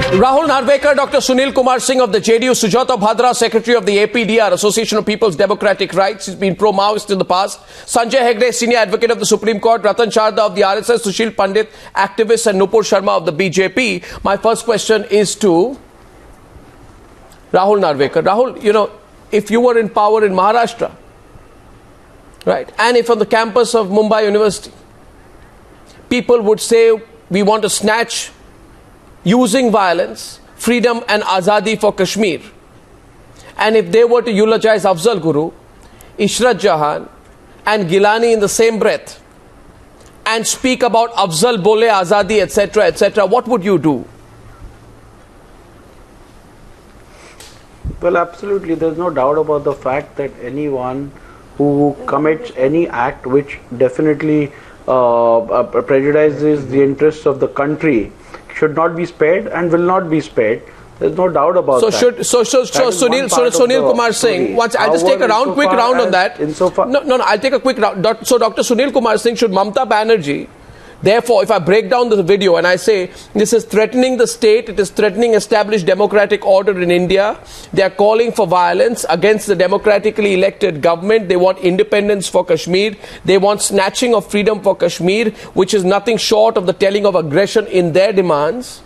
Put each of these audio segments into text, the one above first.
Rahul Narvekar, Dr. Sunil Kumar Singh of the JNU, Sujato Bhadra, Secretary of the APDR, Association of People's Democratic Rights. He's been pro-Maoist in the past. Sanjay Hegde, Senior Advocate of the Supreme Court. Ratan Sharda of the RSS. Sushil Pandit, activist, and Nupur Sharma of the BJP. My first question is to Rahul Narvekar. Rahul, you know, if you were in power in Maharashtra, right, and if on the campus of Mumbai University, people would say, we want to snatch using violence, freedom and azadi for Kashmir. And if they were to eulogize Afzal Guru, Ishrat Jahan and Geelani in the same breath and speak about Afzal Bole Azadi, etc., what would you do? Well, absolutely. There's no doubt about the fact that anyone who commits any act which definitely prejudices the interests of the country should not be spared and will not be spared. There's no doubt about that. So Sunil Kumar Singh, I'll just take a quick round on that. No, I'll take a quick round. So Dr. Sunil Kumar Singh, should Mamata Banerjee, therefore, if I break down the video and I say this is threatening the state, it is threatening established democratic order in India, they are calling for violence against the democratically elected government, they want independence for Kashmir, they want snatching of freedom for Kashmir, which is nothing short of the telling of aggression in their demands,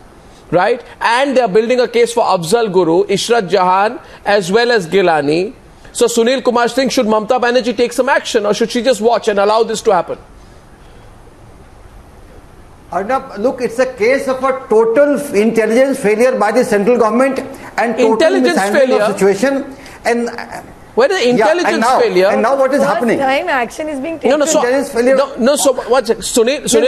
right? And they are building a case for Afzal Guru, Ishrat Jahan, as well as Geelani. So Sunil Kumar Singh, should Mamata Banerjee take some action, or should she just watch and allow this to happen? Arnab, look, it's a case of a total intelligence failure by the central government and total mishandling of situation. And where is the intelligence failure? And now what is happening? Time action is being taken. Sunil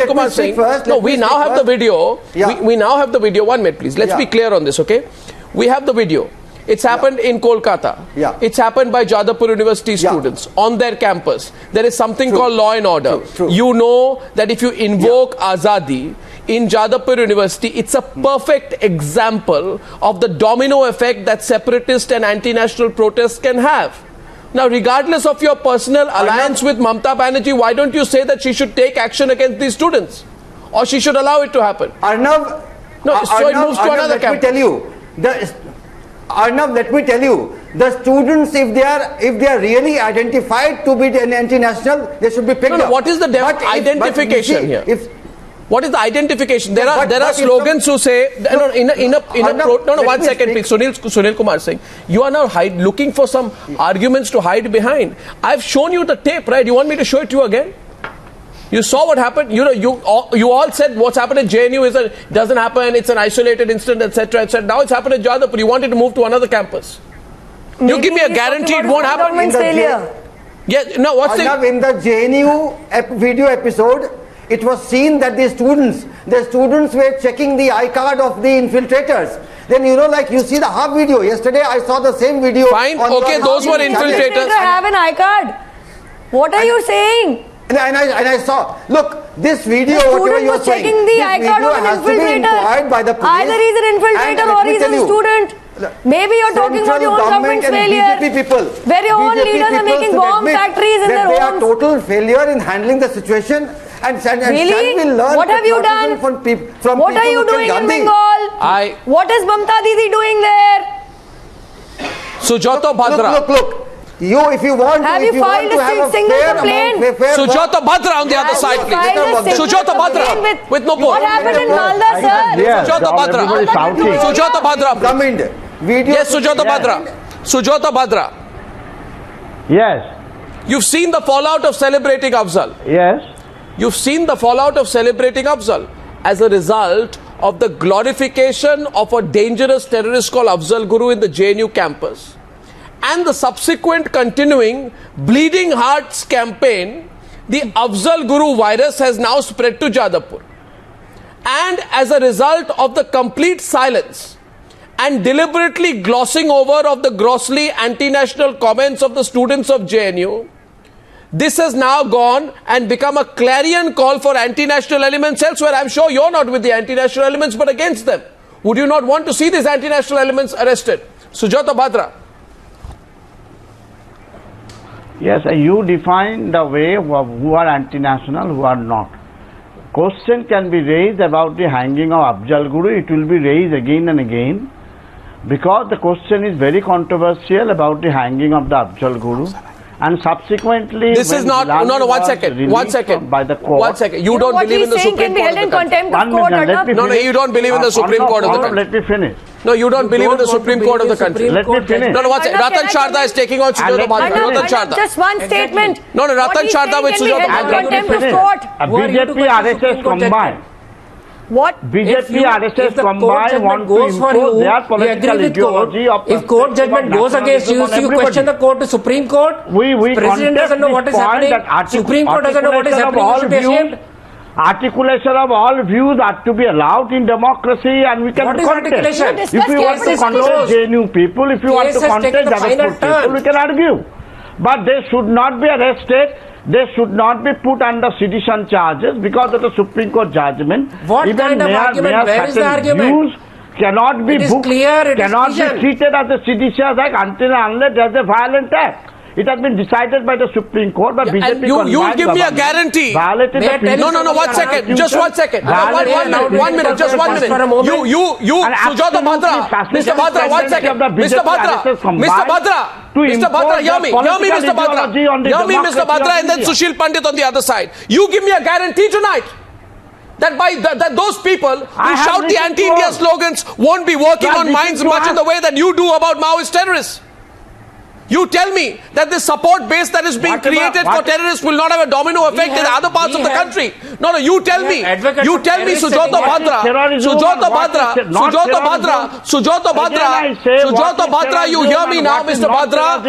Kumar Singh. No, we now have the video. We now have the video. 1 minute, please. Let's be clear on this, okay? We have the video. It's happened in Kolkata. It's happened by Jadavpur University students on their campus. There is something called law and order. You know that if you invoke Azadi in Jadavpur University, it's a perfect example of the domino effect that separatist and anti-national protests can have. Now, regardless of your personal alliance with Mamata Banerjee, why don't you say that she should take action against these students? Or she should allow it to happen? Arnab, so it moves to another campus. Let me tell you, Arnab, let me tell you, the students, if they are really identified to be an anti-national, they should be picked up. What is the identification here? What is the identification? There are slogans who say, one second, please, Sunil Kumar Singh, you are now looking for some arguments to hide behind. I've shown you the tape, right? You want me to show it to you again? You saw what happened. You know, you all said what's happened at JNU doesn't happen. It's an isolated incident, etc., etc. Now it's happened at Jadavpur. You wanted to move to another campus. You give me a guarantee it won't happen. In the in the JNU video episode, it was seen that the students were checking the iCard of the infiltrators. Then you see the half video. Yesterday I saw the same video. Fine. Okay, those were infiltrators. Have an iCard. What are you saying? And I saw, look, this video, whatever you are saying, checking the iCard of an infiltrator. By the police. Either he's an infiltrator or he's a student. Maybe you're talking about your own government's failure. Where your own leaders are making bomb factories in their homes. They are total failure in handling the situation. And really? We learn what have you done? From what are you doing in Bengal? What is Mamata Didi doing there? Sujato Bhadra. Look. If you want have to, you filed a single complaint? Sujato Bhadra on the other side, please. Sujato Bhadra with Nupur. What happened in Malda, sir? Yes, Sujato Bhadra. Sujato Bhadra. Come in. Yes, Sujato Bhadra. Sujato Bhadra. Yes. You've seen the fallout of celebrating Afzal. Yes. You've seen the fallout of celebrating Afzal as a result of the glorification of a dangerous terrorist called Afzal Guru in the JNU campus. And the subsequent continuing Bleeding Hearts campaign, the Afzal Guru virus has now spread to Jadavpur. And as a result of the complete silence and deliberately glossing over of the grossly anti-national comments of the students of JNU, this has now gone and become a clarion call for anti-national elements elsewhere. I'm sure you're not with the anti-national elements, but against them. Would you not want to see these anti-national elements arrested? Sujato Bhadra. Yes, you define the way who are anti-national, who are not. question can be raised about the hanging of Afzal Guru, it will be raised again and again, because the question is very controversial about the hanging of the Afzal Guru. And subsequently, this is not. No, 1 second. 1 second. By the court. 1 second. You don't believe in the Supreme Court. Can be held in contempt of court, Arnab. No, you don't believe in the Supreme Court of the country. Let me finish. No, you don't believe in the Supreme Court of the country. Let me finish. No, 1 second. Ratan Sharda is taking on Sujato Bhadra. Ratan Sharda. Just one statement. No, Ratan Sharda with Sujato Bhadra. Bhadra. Contempt of court. BJP RSS combined. What? BJP RSS combined want to impose their political ideology of if court judgment goes against you, so you question the court to Supreme Court. President doesn't know what is happening. Supreme Court doesn't know what is happening. You should be ashamed. Articulation of all views are to be allowed in democracy, and we can contest. If you want to contest JNU people, if you want to contest Jadavpur people, we can argue. But they should not be arrested. They should not be put under sedition charges because of the Supreme Court judgment. What kind of argument? Where is the argument? Cannot be booked, cannot be treated as a seditious act until and unless there is a violent act. It has been decided by the Supreme Court, but BJP you give me a guarantee. No, 1 second. Just 1 second. 1 minute. Just 1 minute. You, Sujato Bhadra. Mr. Bhadra, 1 second. Mr. Bhadra, hear me, Mr. Bhadra. Hear me, Mr. Bhadra, and then Sushil Pandit on the other side. You give me a guarantee tonight that those people who shout the anti-India slogans won't be working on minds much in the way that you do about Maoist terrorists. You tell me that this support base that is being created for terrorists will not have a domino effect in other parts of the country. No, you tell me. You tell me, Sujato Bhadra, you hear me now, Mr. Bhadra,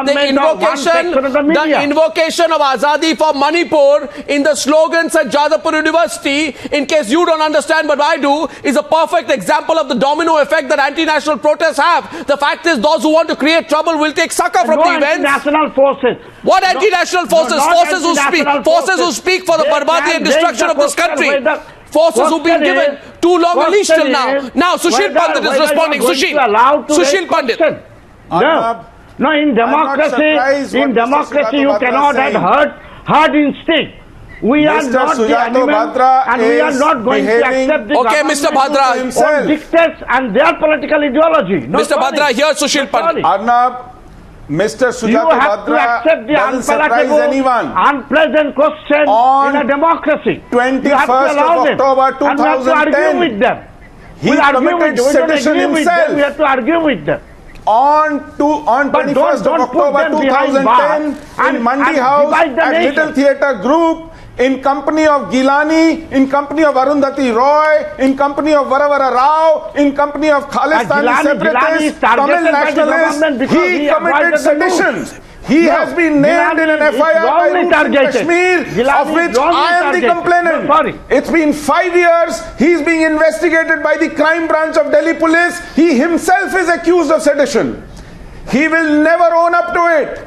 the invocation of Azadi for Manipur in the slogans at Jadavpur University, in case you don't understand but I do, is a perfect example of the domino effect that anti-national protests have. The fact is, those who want to create trouble will take succor from the events. Anti-national forces. What anti-national forces? Forces who speak for the barbari and destruction of this country. Forces who've been given too long a leash till now. Now, Sushil Pandit is responding. Sushil Pandit. No, in democracy, you cannot have herd instinct. We are not the animal, and we are not going to accept the Mr. Bhadra dictates and their political ideology. Mr. Bhadra, here Sushil Pandit. Arnab, Mr. Sujato Bhadra doesn't surprise anyone. Unpleasant question in a democracy. 21st of October 2010. He committed sedition himself. We have to argue with them. On 21st of October 2010 in Mandi House at Little Theatre Group, in company of Geelani, in company of Arundhati Roy, in company of Varavara Rao, in company of Khalistani separatists, Tamil nationalists, he committed sedition. He has been named in an FIR by Kashmir, of which I am the complainant. It's been 5 years. He's being investigated by the crime branch of Delhi police. He himself is accused of sedition. He will never own up to it.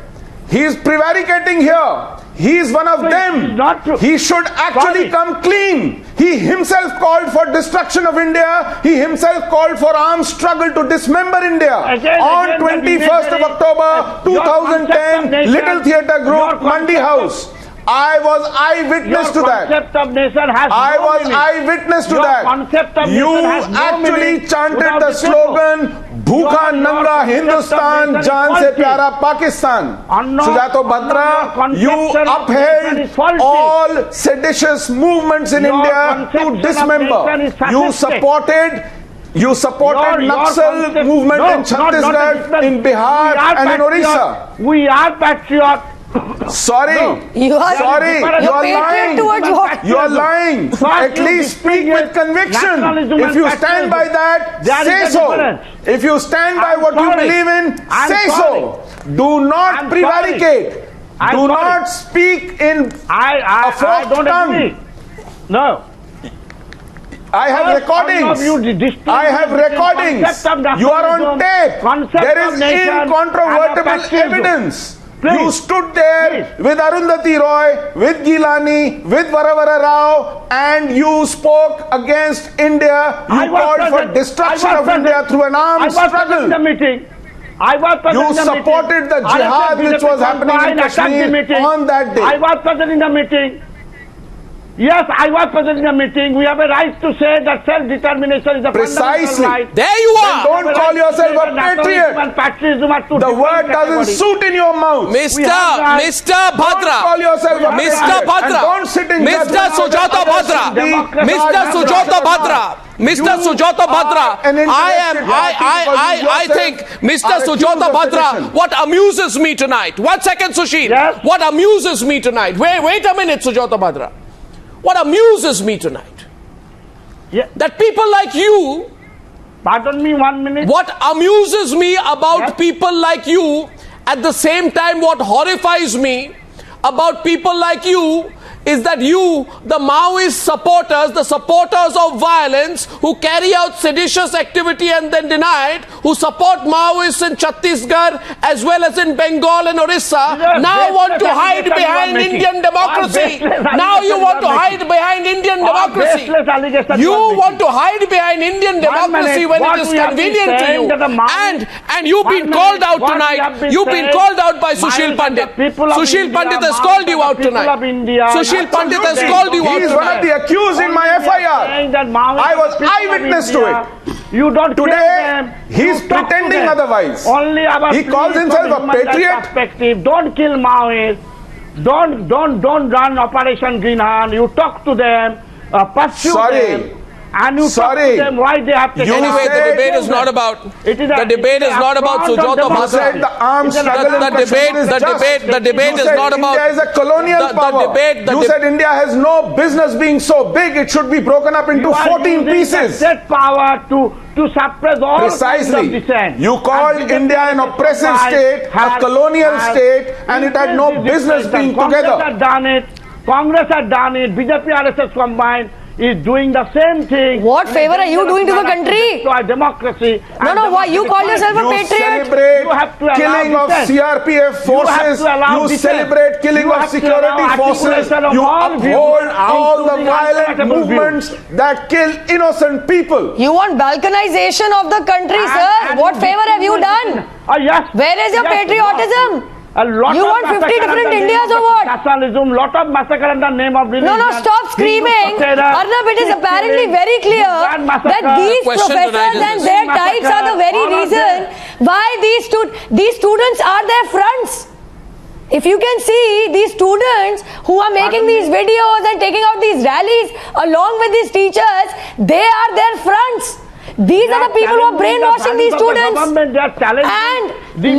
He is prevaricating here. He is one of them. He should actually come clean. He himself called for destruction of India. He himself called for armed struggle to dismember India. On 21st of October 2010, Little Theatre Group, Mandi House. I was eyewitness to that. I was eyewitness to that. You actually chanted the slogan, Bhukha Nanga Hindustan, Jaan Se Pyara Pakistan. Sujato Bhadra, you upheld all seditious movements in India to dismember. You supported Naxal movement in Chhattisgarh, in Bihar and in Orissa. We are patriots. Sorry. You are lying. You are lying. At least speak with conviction. If you stand by that, say so. If you stand by what you believe in, say so. Do not prevaricate. Do not speak in a forked tongue. No. I have recordings. I have recordings. You are on tape. There is incontrovertible evidence. You stood there with Arundhati Roy, with Geelani, with Varavara Rao, and you spoke against India. You called for destruction of India through an armed struggle. I was present You in the supported meeting. the jihad which was happening in Kashmir on that day. I was present in the meeting. Yes, I was present in the meeting. We have a right to say that self-determination is a fundamental right. There you are. Then don't call yourself a patriot. The word doesn't suit in your mouth. Mr. Bhadra. Don't call yourself a patriot. Mr. Bhadra. Don't sit in Mr. Sujato Bhadra. Mr. Sujato Bhadra. Mr. Sujato Bhadra, I think, Mr. Sujato Bhadra, what amuses me tonight, 1 second Sushil, yes? What amuses me tonight, wait a minute Sujato Bhadra, what amuses me tonight, that people like you, pardon me 1 minute, what amuses me about people like you, at the same time what horrifies me about people like you, is that you, the Maoist supporters, the supporters of violence, who carry out seditious activity and then deny it, who support Maoists in Chhattisgarh as well as in Bengal and Orissa, now want to hide behind Indian democracy. Now you want to hide behind Indian democracy. You want to hide behind Indian democracy when it is convenient to you. And you've been called out tonight. You've been called out by Sushil Pandit. Sushil Pandit has called you out tonight. Sushil Pandit has called you out. He is one of the accused in my FIR. I was eyewitness to it. You don't Today, he's pretending otherwise. Only he calls himself a patriot. Don't kill Maoists. Don't run Operation Green Hand. You talk to them, pursue them. And you talk to them why they have to. Anyway, the debate is not about. The debate is not about Sujato Bhadra. The debate is not about. India is a colonial power. You said India has no business being so big. It should be broken up into 14 pieces. That power to suppress all precisely. Kinds of dissent. You called India an oppressive state, a colonial state, and it had no business being together. Congress had done it. BJP, RSS combined is doing the same thing. What favor are you doing to the country? To our democracy. No, why you call yourself a patriot? You celebrate killing of CRPF forces. You celebrate killing of security forces. You uphold all the violent movements that kill innocent people. You want balkanization of the country, sir? What favor have you done? Yes. Where is your patriotism? You want 50 different Indias or what? Nationalism, lot of massacre in the name of religion. No, stop screaming. Arnab, it is apparently very clear that these professors and their types are the very reason why these students are their fronts. If you can see these students who are making these videos and taking out these rallies along with these teachers, they are their fronts. These are the people who are brainwashing these students. And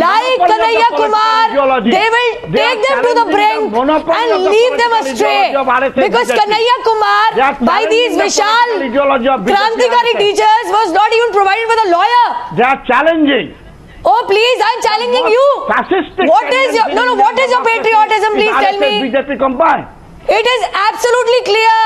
like Kanhaiya Kumar, they will take them to the brink and leave them astray. Because Kanhaiya Kumar, by these Vishal Krantikari teachers, was not even provided with a lawyer. They are challenging. Oh please, I am challenging you. What is your patriotism? Please tell me. BJP combined. It is absolutely clear.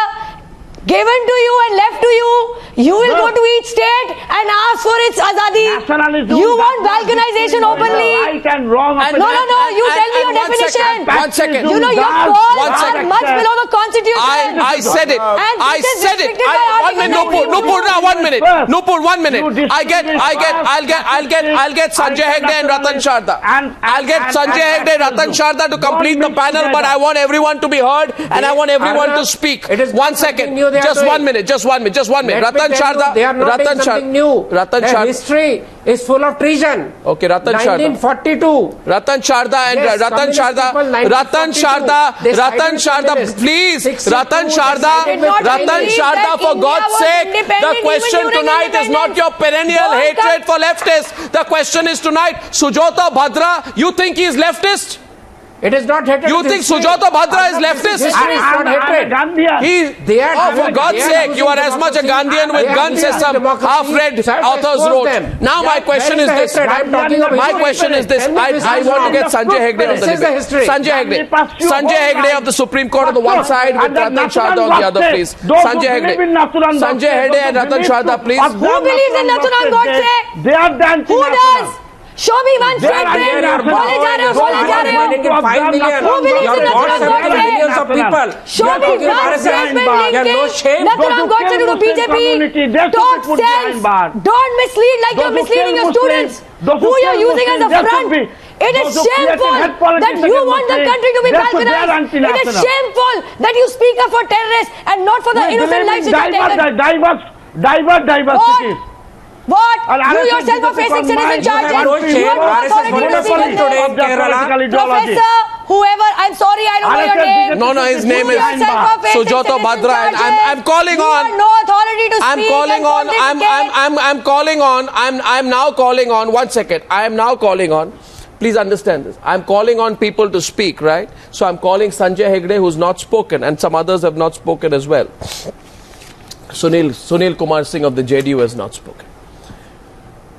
Given to you and left to you, you will go to each state and ask for its azadi. You want balkanization openly. Right and wrong. No, you tell me your definition. 1 second. You know your calls are much below the constitution. I said it. I said it. 1 minute. Nupur, 1 minute. Nupur, 1 minute. I'll get Sanjay Hegde and Ratan Sharda. I'll get Sanjay Hegde and Ratan Sharda to complete the panel, but I want everyone to be heard and I want everyone to speak. 1 second. Just 1 minute. Ratan Sharda. They are not doing something new. Their history is full of treason. Okay, Ratan Sharda. 1942. Ratan Sharda and yes, Ratan Sharda, please. Ratan Sharda, for God's sake, the question tonight is not your perennial hatred for leftists. The question is tonight, Sujato Bhadra, you think he is leftist? It is not hatred. You think Sujato Bhadra is leftist? History is not hatred. For God's sake, you are as much a Gandhian with guns as some half-read authors wrote. Now my question is this. My question is this. I want to get Sanjay Hegde on the debate. Sanjay Hegde of the Supreme Court on the one side with Ratan Sharda on the other, please. Sanjay Hegde and Ratan Sharda, please. Who believes in Nathuram Godse? They are dancing. Who does? Show me one statement. Boले जा रहे हो. 5 million. Who believes in Nathuram Godse? Millions of people. Show me one statement linking Nathuram Godse to BJP. Talk sense. Don't mislead like you're misleading your students. Who you're using as a front. It is shameful that you want the country to be balkanized. It is shameful that you speak up for terrorists and not for the innocent lives that you Divert diversity. What? You yourself are facing citizen charges. You are not authority to speak on this. Professor, whoever, I'm sorry, I don't know your name. No, his name is Sujato Bhadra. And I'm calling on. You have no authority to speak. I'm calling on. I'm calling on. I'm now calling on. 1 second. I am now calling on. Please understand this. I'm calling on people to speak, right? So I'm calling Sanjay Hegde, who's not spoken, and some others have not spoken as well. Sunil Kumar Singh of the JNU has not spoken.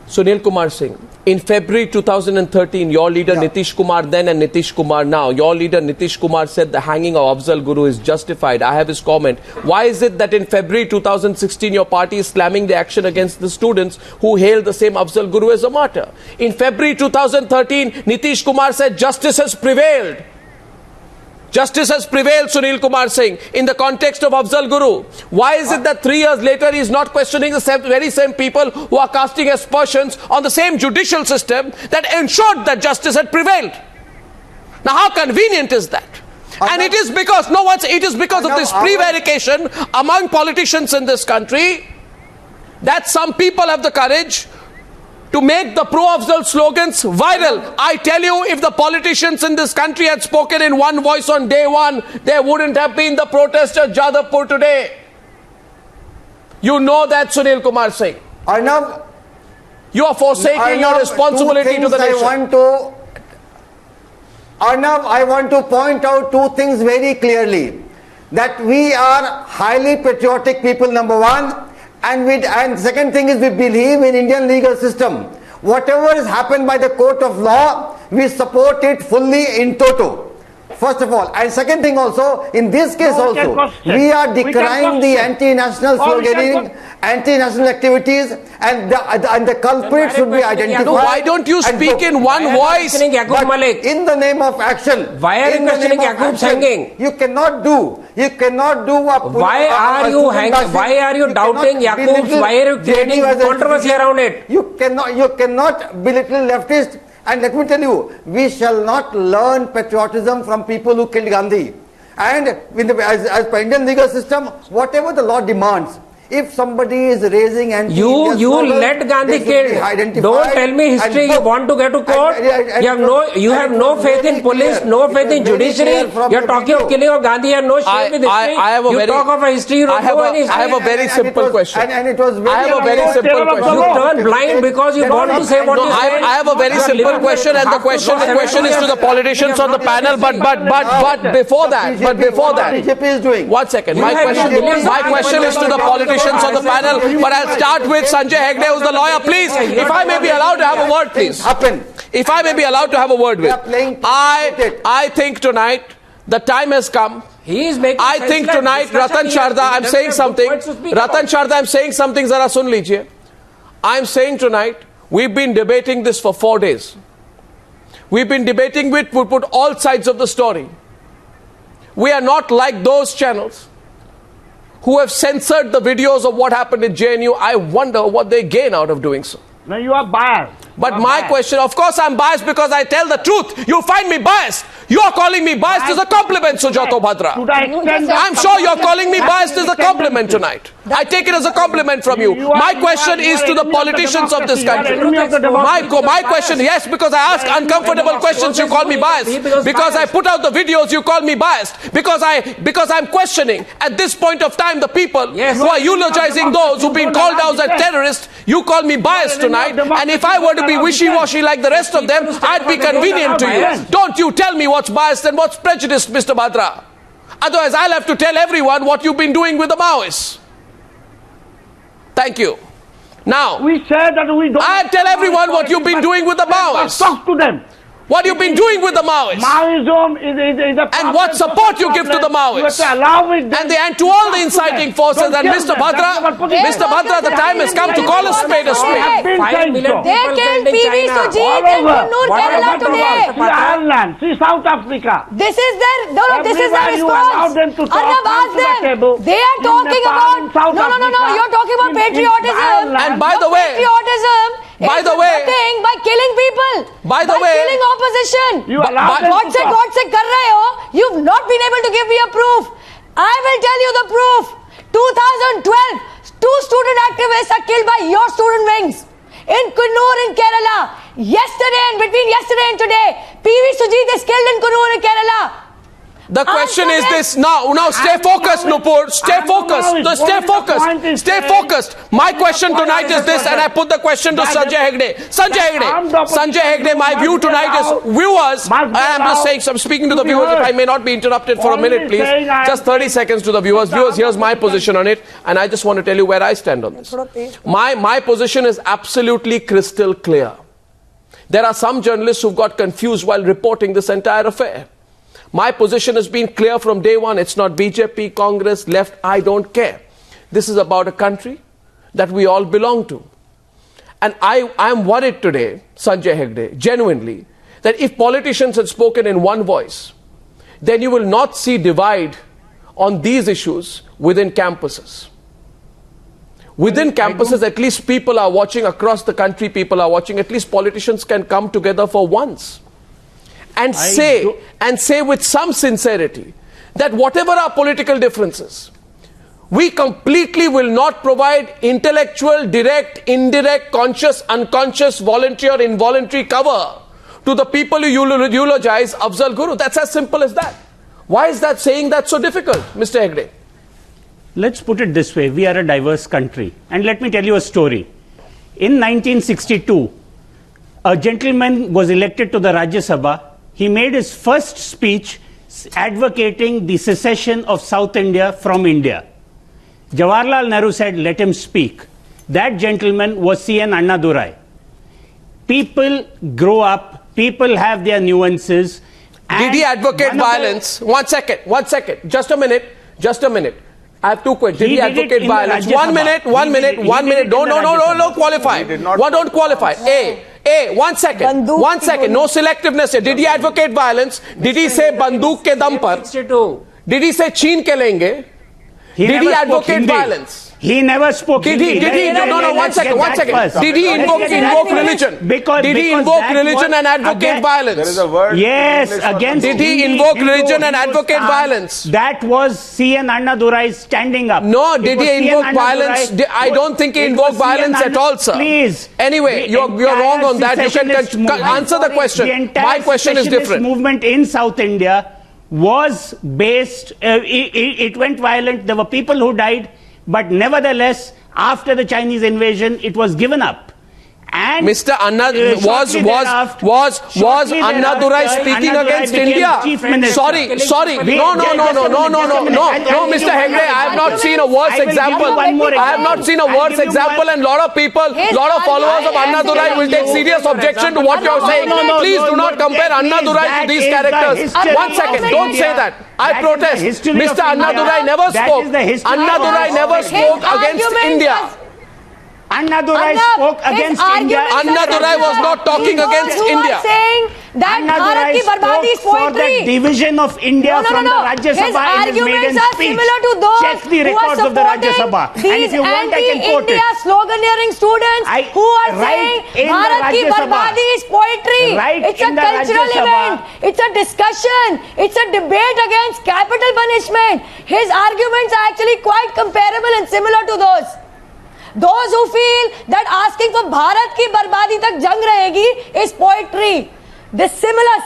Sunil Kumar Singh, in February 2013, your leader Nitish Kumar then and Nitish Kumar now, your leader Nitish Kumar said the hanging of Afzal Guru is justified. I have his comment. Why is it that in February 2016, your party is slamming the action against the students who hailed the same Afzal Guru as a martyr? In February 2013, Nitish Kumar said justice has prevailed. Justice has prevailed, Sunil Kumar Singh, in the context of Afzal Guru. Why is it that 3 years later he is not questioning the very same people who are casting aspersions on the same judicial system that ensured that justice had prevailed? Now, how convenient is that? And it is because, it is because of this prevarication among politicians in this country that some people have the courage to make the pro-Afzal slogans viral. I tell you, if the politicians in this country had spoken in one voice on day one, there wouldn't have been the protest at Jadavpur today. You know that, Sunil Kumar Singh. Arnab, you are forsaking your responsibility to the nation. Arnab, I want to point out 2 things very clearly. That we are highly patriotic people, number 1. And second thing is we believe in Indian legal system. Whatever has happened by the court of law, we support it fully in toto. First of all. And second thing also, in this case also, we are decrying the anti-national sloganeering, anti-national activities, and the culprit should be identified. No, why don't you speak in one voice? In the name of action. Why are you questioning Yaqub hanging? You cannot do a... Why are you doubting Yaqub? Why are you creating controversy around it? You cannot belittle leftists. And let me tell you, we shall not learn patriotism from people who killed Gandhi. And as per Indian legal system, whatever the law demands, if somebody is raising you let Gandhi kill. Don't tell me history. You want to get to court. You have no faith in police, no faith in judiciary. You're talking of killing of Gandhi and no shame with history. You talk of a history. You don't know any history. I have a very simple question. I have a very simple question. You turn blind because you want to say what you say. I have a very simple question, and the question is to the politicians on the panel. But before that, BJP is doing. 1 second. My question is to the politicians on the panel, but I'll start with Sanjay Hegde, who's the lawyer. Please, if I may be allowed to have a word, please. If I may be allowed to have a word with. I think tonight the time has come. I think tonight, Ratan Sharda, I'm saying something. Ratan Sharda, I'm saying something. Zara sun lijiye. I'm saying tonight, we've been debating this for 4 days. We've been debating we put all sides of the story. We are not like those channels who have censored the videos of what happened in JNU. I wonder what they gain out of doing so. No, you are biased. But my question, of course I'm biased because I tell the truth. You find me biased. You are calling me biased as a compliment, Sujato Bhadra. I'm sure you're calling me biased as a compliment tonight. I take it as a compliment from you. My question is to the politicians of this country. My question, yes, because I ask uncomfortable questions, you call me biased. Because I put out the videos, you call me biased. Because I'm questioning at this point of time the people who are eulogizing those who've been called out as terrorists. You call me biased tonight. And if I were to be wishy-washy like the rest of them, I'd be convenient to you. Don't you tell me what's biased and what's prejudiced, Mr. Bhadra. Otherwise, I'll have to tell everyone what you've been doing with the Maoists. Thank you. Now, we said that we don't. I'll tell everyone what you've been doing with the Maoists. Talk to them. What you've been doing with the Maoists. Maoism is a and what support you give to the Maoists. You have to allow it. And to all the inciting forces. And Mr. Bhadra, the time has come to call a spade a spade. 5 million they killed PV Sujit in Kannur, Kerala today. Ireland, see South Africa. This is their response. Arnab, ask them. They are talking about you're talking about patriotism. And by the way, by killing people. By the way, killing opposition. You've not been able to give me a proof. I will tell you the proof. 2012, 2 student activists are killed by your student wings in Kannur in Kerala. Yesterday and between yesterday and today, PV Sujit is killed in Kannur in Kerala. The question is this. Now stay focused, Nupur. Stay focused. Stay focused. Stay focused. My question tonight is this, and I put the question to Sanjay Hegde. Sanjay Hegde, my view tonight is viewers. I am just saying, so I'm speaking to the viewers. If I may not be interrupted for a minute, please. Just 30 seconds to the viewers. Viewers, here's my position on it, and I just want to tell you where I stand on this. My position is absolutely crystal clear. There are some journalists who've got confused while reporting this entire affair. My position has been clear from day one. It's not BJP, Congress, left, I don't care. This is about a country that we all belong to. And I am worried today, Sanjay Hegde, genuinely, that if politicians had spoken in one voice, then you will not see divide on these issues within campuses. Within campuses, at least people are watching, across the country people are watching, at least politicians can come together for once. And say with some sincerity that whatever our political differences, we completely will not provide intellectual, direct, indirect, conscious, unconscious, voluntary or involuntary cover to the people who eulogize Afzal Guru. That's as simple as that. Why is that saying that so difficult, Mr. Hegde? Let's put it this way. We are a diverse country. And let me tell you a story. In 1962, a gentleman was elected to the Rajya Sabha. He made his first speech advocating the secession of South India from India. Jawaharlal Nehru said, let him speak. That gentleman was C.N. Annadurai. People grow up, people have their nuances. Did he advocate violence? One second. Just a minute. I have 2 questions. Did he advocate violence? 1 minute. Don't qualify. Don't qualify. One second. No selectiveness here. Did he advocate violence? Did he say banduk ke dam par? Did he say cheen ke lenge? Did he advocate violence? He never spoke Hindi. One second. Did he invoke religion? Did he invoke religion and advocate violence? There is a word. Yes, against. Did he invoke religion and advocate violence? That was C.N. Annadurai standing up. No, did he invoke violence? I don't think he invoked violence at all, sir. Please. Anyway, you're wrong on that. You can answer the question. My question is different. The movement in South India was based, it went violent. There were people who died. But nevertheless, after the Chinese invasion, it was given up. And Mr. Annadurai was Annadurai speaking against India? Sorry. No, Mr. Hegde, I have not seen a worse example. I have not seen a worse example, and lot of people, lot of followers of Annadurai will take serious objection to what you are saying. Please do not compare Annadurai to these characters. 1 second, don't say that. I protest. Mr. Annadurai never spoke. Annadurai never spoke against India. Annadurai spoke against India. Annadurai was not talking against India. Saying that Annadurai spoke for the division of India from the Rajya Sabha in his maiden speech. Check the records of the Rajya Sabha. And if you want, I can quote it. Sloganeering students who are saying Bharat ki barbadi is poetry. It's a cultural event. It's a discussion. It's a debate against capital punishment. His arguments are actually quite comparable and similar to those. Those who feel that asking for Bharat ki barbadi tak jang rahegi is poetry. The similar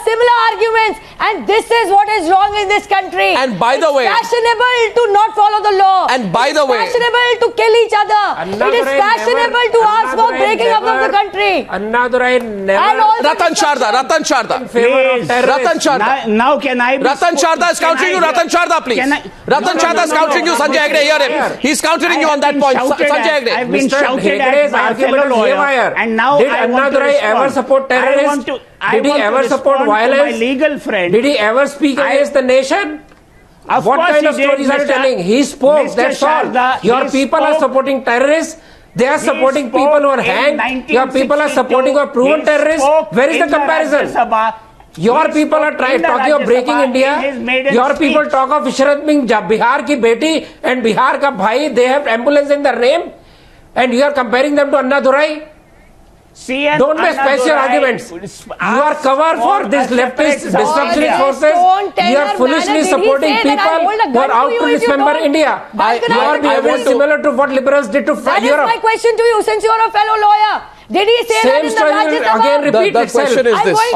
arguments, and this is what is wrong in this country. And by the way, it's fashionable to not follow the law. And by the way, it's fashionable to kill each other. It is fashionable to ask for breaking up of the country. Annadurai never. Ratan Sharda. Please. Ratan Sharda. Now can I? Ratan Sharda is countering you. Ratan Sharda, please. Ratan Sharda is countering you. Sanjay Hegde, hear him. He's countering you on that point. Sanjay Hegde. Mr. Hegde's argument is haywire. And now did Annadurai ever support terrorists? Did he ever support violence? My legal friend. Did he ever speak against the nation? What kind of stories are you telling? He spoke, that's all. Your people are supporting terrorists. They are supporting people who are hanged. Your people are supporting or proven terrorists. Where is the comparison? Your people are talking of breaking India. Your people talk of Ishrat Singh, Bihar ki beti and Bihar ka bhai. They have ambulance in their name. And you are comparing them to Anna Durai. Don't make special arguments. You are covered for this leftist destructionist forces. You are foolishly supporting people who are out to dismember India. You are behaving similar to what liberals did to Europe. That is my question to you, since you are a fellow lawyer. Did he say that in the Rajya Sabha? Again, repeat the question is this. If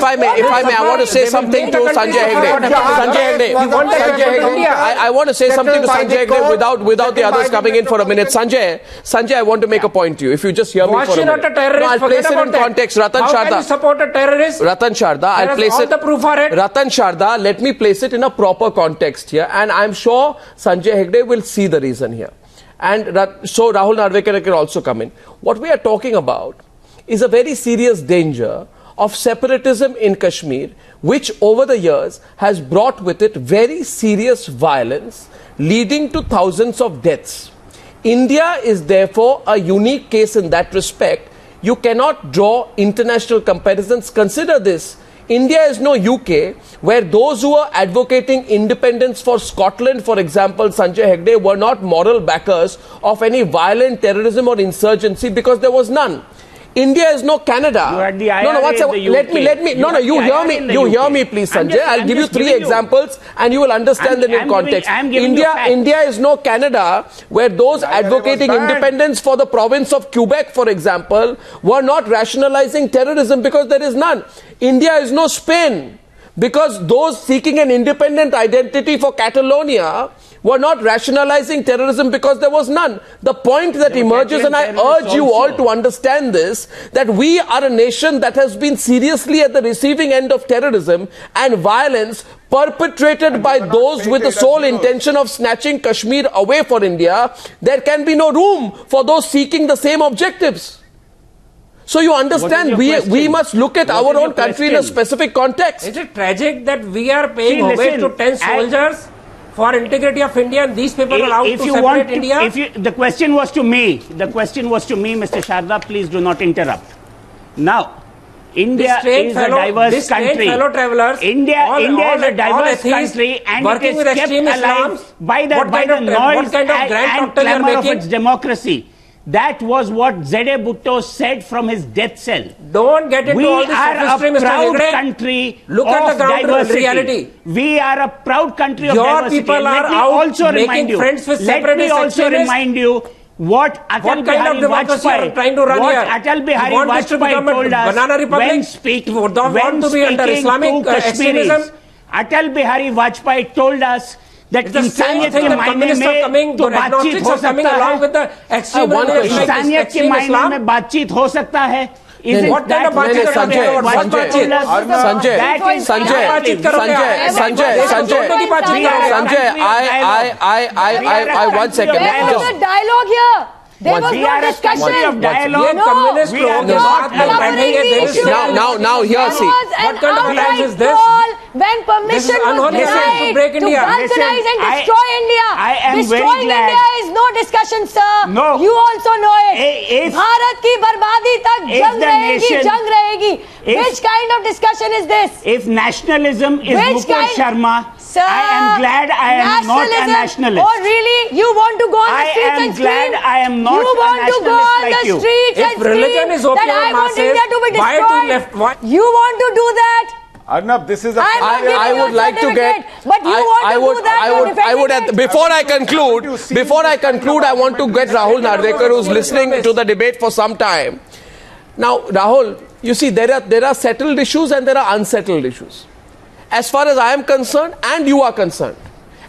I may, I want to say something to Sanjay Hegde. I want to say something to Sanjay Hegde without the others coming in for a minute. Sanjay, I want to make a point to you. If you just hear me for a minute. I'll place it in context. Ratan Sharda. How can you support a terrorist? Ratan Sharda, I'll place it. The proof for it. Ratan Sharda, let me place it in a proper context here, and I'm sure Sanjay Hegde will see the reason here. And so Rahul Narvekar can also come in. What we are talking about is a very serious danger of separatism in Kashmir, which over the years has brought with it very serious violence, leading to thousands of deaths. India is therefore a unique case in that respect. You cannot draw international comparisons. Consider this. India is no UK, where those who are advocating independence for Scotland, for example, Sanjay Hegde, were not moral backers of any violent terrorism or insurgency because there was none. India is no Canada. You had the IRA you hear me, please, Sanjay. I'll give you three examples and you will understand them in context. India is no Canada, where those advocating independence for the province of Quebec, for example, were not rationalizing terrorism because there is none. India is no Spain, because those seeking an independent identity for Catalonia were not rationalizing terrorism because there was none. The point that emerges, and I urge you all to understand this, that we are a nation that has been seriously at the receiving end of terrorism and violence perpetrated by those with the sole intention of snatching Kashmir away for India. There can be no room for those seeking the same objectives. So you understand, we must look at our own country in a specific context. Is it tragic that we are paying homage to 10 soldiers for integrity of India, and these people are out to separate India? The question was to me. The question was to me, Mr. Sharda. Please do not interrupt. Now, India is a diverse country. Fellow travelers, India is a diverse country, and it is kept alive by the noise and clamor of its democracy. That was what Z.A. Bhutto said from his death cell. Don't get into all this sophistry, Mr. Hegde. We are a proud country of diversity. We are a proud country of diversity. Your people are out making friends with separatist extremists. Let me also remind you what Atal Bihari Vajpayee told us when speaking to Kashmiris. Atal Bihari Vajpayee told us that इंसानियत के मायने में तो बातचीत हो सकता है, इंसानियत के मायने में बातचीत हो सकता है. One second. There was a dialogue here. There was no discussion of dialogue. Now here, see. What kind of alliance is this? When permission was denied to balkanize and destroy India. Destroying India is no discussion, sir. No. You also know it. Bharat ki barbadi tak jang rahegi. Which kind of discussion is this? If nationalism is Nupur Sharma, sir, I am glad I am not a nationalist. Oh really? You want to go on the streets and scream? I am glad I am not a nationalist like you. If religion is opium that I want India to be destroyed, you want to do that? Arnab, this is a... I would like to get... But you want to do that? Before I conclude, I want to get Rahul Narvekar, who's listening to the debate for some time. Now, Rahul, you see, there are settled issues and there are unsettled issues. As far as I am concerned, and you are concerned,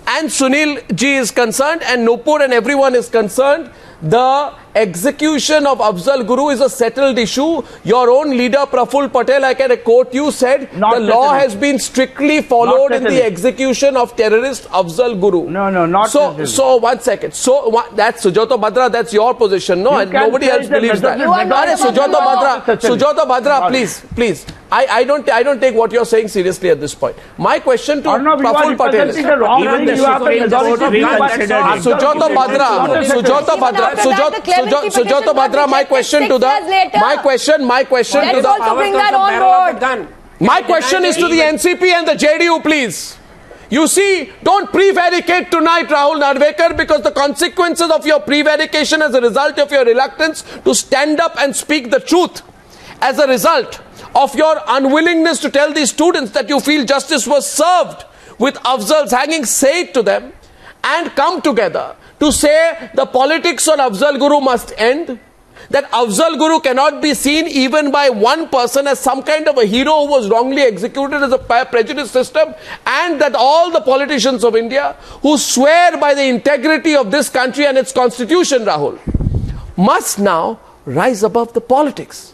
and Sunil ji is concerned, and Nupur and everyone is concerned, The execution of Afzal Guru is a settled issue. Your own leader, Praful Patel, I can quote you, said the law has been strictly followed in the execution of terrorist Afzal Guru. Not so 1 second. So that's Sujato Bhadra, that's your position. No, and nobody else believes that. Sujato Bhadra, please. I don't take what you're saying seriously at this point. My question to Praful Patel is Sujato Bhadra, my question is to the NCP and the JDU, please. You see, don't prevaricate tonight, Rahul Narvekar, because the consequences of your prevarication as a result of your reluctance to stand up and speak the truth, as a result of your unwillingness to tell these students that you feel justice was served with Afzal's hanging, say it to them and come together to say the politics on Afzal Guru must end, that Afzal Guru cannot be seen even by one person as some kind of a hero who was wrongly executed as a prejudice system, and that all the politicians of India who swear by the integrity of this country and its constitution, Rahul, must now rise above the politics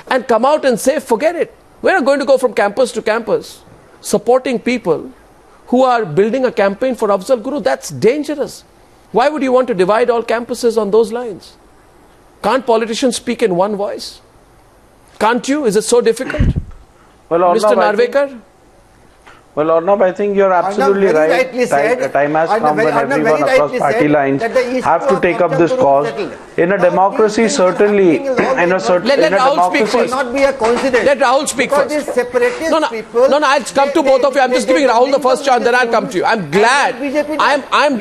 and come out and say, forget it. We're not going to go from campus to campus supporting people who are building a campaign for Afzal Guru. That's dangerous. Why would you want to divide all campuses on those lines? Can't politicians speak in one voice? Can't you? Is it so difficult? Well, Mr. Narvekar? Well, Arnab, I think you're absolutely right. Time has come when everyone across party lines have to take up this cause. In a democracy, certainly, in a democracy, not be a coincidence. Let Rahul speak first. These separatist people, I'll come to both of you. I'm just giving Rahul the first chance, then I'll come to you. I'm glad. I'm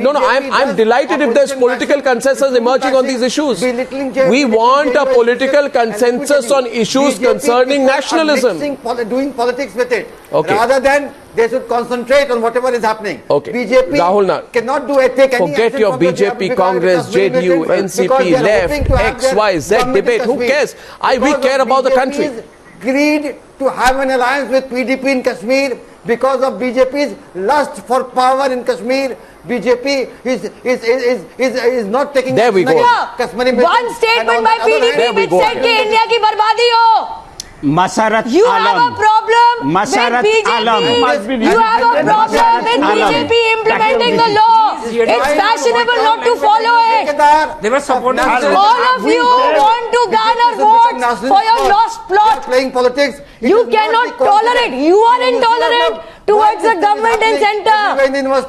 delighted if there's political consensus emerging on these issues. We want a political consensus on issues concerning nationalism. Doing politics with it, rather than they should concentrate on whatever is happening. BJP Rahul, cannot take any forget your BJP, Congress, JDU, NCP, left, X, Y, Z debate. Who cares? We care about the country. Agreed to have an alliance with PDP in Kashmir because of BJP's lust for power in Kashmir. BJP is not taking. There we go. One statement by PDP which said कि India की बर्बादी हो. Masarat you have a problem Masarat with BJP. You have a problem with BJP implementing the law. It's fashionable not to follow it. They were supporting. All of you want to garner votes for your lost plot. Playing politics. You cannot tolerate. You are intolerant towards the government and center.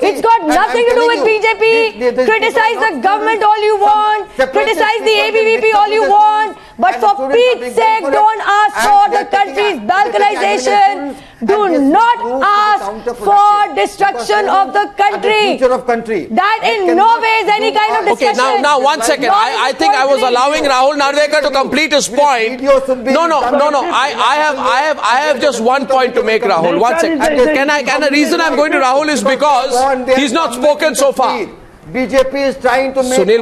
It's got nothing to do with BJP. Criticize the government all you want. Criticize the ABVP all you want. But for Pete's sake, don't ask for the country's balkanization. Do not ask for destruction of the country. That in no way is any kind of discussion. Okay, now 1 second. I think I was allowing Rahul Narvekar to complete his point. No. I have just one point to make, Rahul. 1 second. The reason I'm going to Rahul is because he's not spoken so far. BJP is trying to make Sunil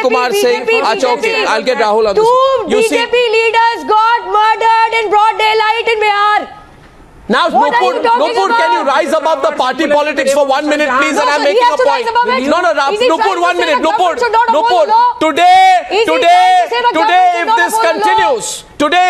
Kumar Singh. Okay, I'll get Rahul on this. Two BJP leaders got murdered in broad daylight in Bihar. Now, Nupur, can you rise above the party politics for 1 minute, please? And I'm making a point. Nupur, 1 minute. Nupur, today,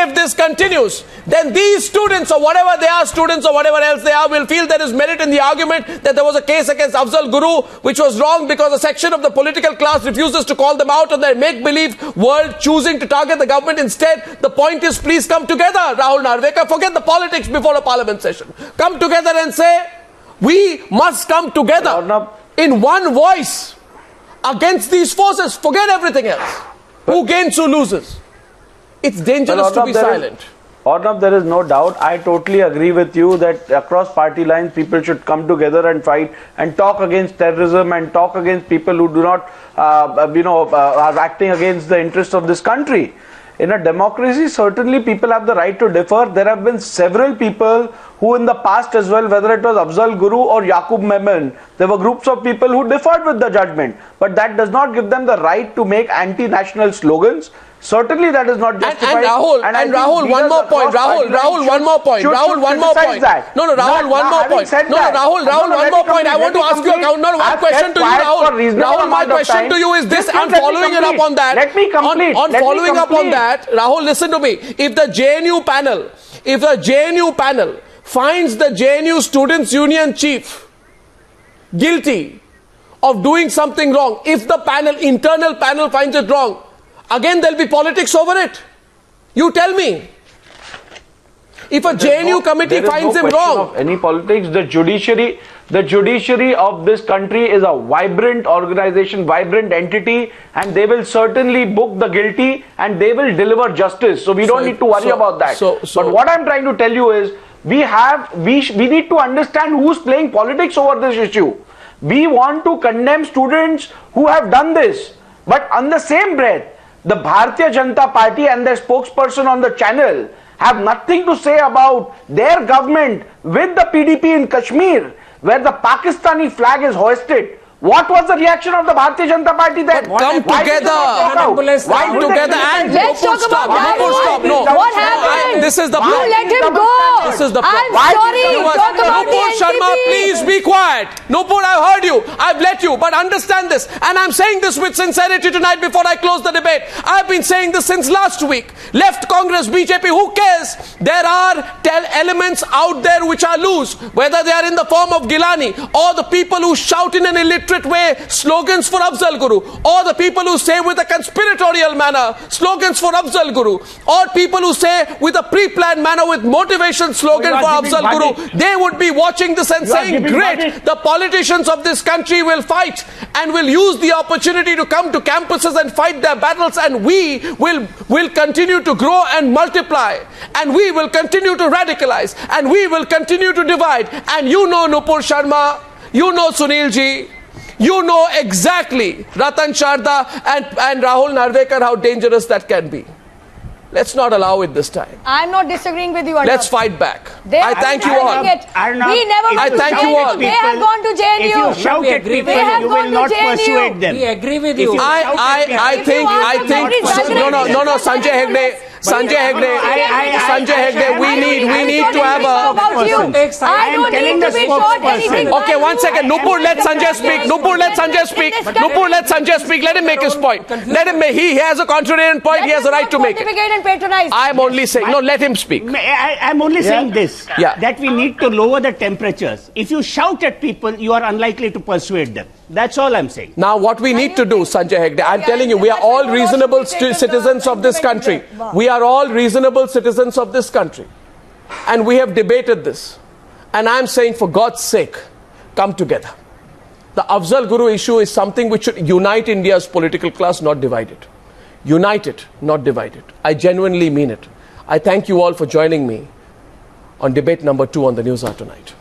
if this continues, then these students or whatever they are, students or whatever else they are, will feel there is merit in the argument that there was a case against Afzal Guru which was wrong because a section of the political class refuses to call them out of their make-believe world, choosing to target the government instead. The point is, please come together, Rahul Narvekar. Forget the politics before a parliament session. Come together and say, we must come together in one voice against these forces. Forget everything else. Who gains, who loses. It's dangerous to be silent. Arnab, there is no doubt. I totally agree with you that across party lines, people should come together and fight and talk against terrorism and talk against people who do not, are acting against the interests of this country. In a democracy, certainly people have the right to differ. There have been several people who in the past as well, whether it was Afzal Guru or Yaqub Memon, there were groups of people who differed with the judgment. But that does not give them the right to make anti-national slogans. Certainly that is not justified. And Rahul, one more point. Rahul, one more point. Rahul, one more point. No, Rahul, one more point. No, Rahul, one more point. I want to ask you one question to you, Rahul. Rahul, my question to you is this, and following it up on that. Let me complete. On following up on that, Rahul, listen to me. If the JNU panel finds the JNU Students' Union chief guilty of doing something wrong, if the internal panel finds it wrong, again there'll be politics over it. You tell me. If a JNU committee finds him wrong. Of any politics, the judiciary of this country is a vibrant organization, vibrant entity, and they will certainly book the guilty and they will deliver justice. So we don't need to worry about that. But what I'm trying to tell you is, we need to understand who's playing politics over this issue. We want to condemn students who have done this. But on the same breath, the Bharatiya Janata Party and their spokesperson on the channel have nothing to say about their government with the PDP in Kashmir, where the Pakistani flag is hoisted. What was the reaction of the Bharatiya Janata Party then? Come together and let's talk about that. No. What happened? This is the problem. You let him go. This is the problem. I'm sorry. Talk about Nupur Sharma, please be quiet. Nupur, I've heard you. I've let you. But understand this. And I'm saying this with sincerity tonight before I close the debate. I've been saying this since last week. Left Congress, BJP, who cares? There are elements out there which are loose. Whether they are in the form of Geelani or the people who shout in an illiterate way slogans for Afzal Guru, or the people who say with a conspiratorial manner slogans for Afzal Guru, or people who say with a pre-planned manner with motivation slogan for Afzal Guru, they would be watching this and saying, great, the politicians of this country will fight and will use the opportunity to come to campuses and fight their battles, and we will continue to grow and multiply, and we will continue to radicalize, and we will continue to divide. And you know Nupur Sharma, you know Sunil ji, you know exactly Ratan Sharda and Rahul Narvekar how dangerous that can be. Let's not allow it this time. I'm not disagreeing with you. Arnab. Let's fight back. I thank you all. We never I thank you all. They have gone to JNU. If you shout at people, you will not persuade them. We agree with you. I think no, Sanjay Hegde. Sanjay Hegde, we need to have a... I am telling the spokesperson. Okay, 1 second. Nupur, let Sanjay speak. Let him make his point. Let him make. He has a contrarian point. He has a right to make it. I am only saying... No, let him speak. I am only saying this. That we need to lower the temperatures. If you shout at people, you are unlikely to persuade them. That's all I'm saying. Now, what we need to do, Sanjay Hegde, I'm telling you, we are all reasonable citizens of this country. We are all reasonable citizens of this country. And we have debated this. And I'm saying, for God's sake, come together. The Afzal Guru issue is something which should unite India's political class, not divide it. Unite it, not divide it. I genuinely mean it. I thank you all for joining me on debate number 2 on the Newshour tonight.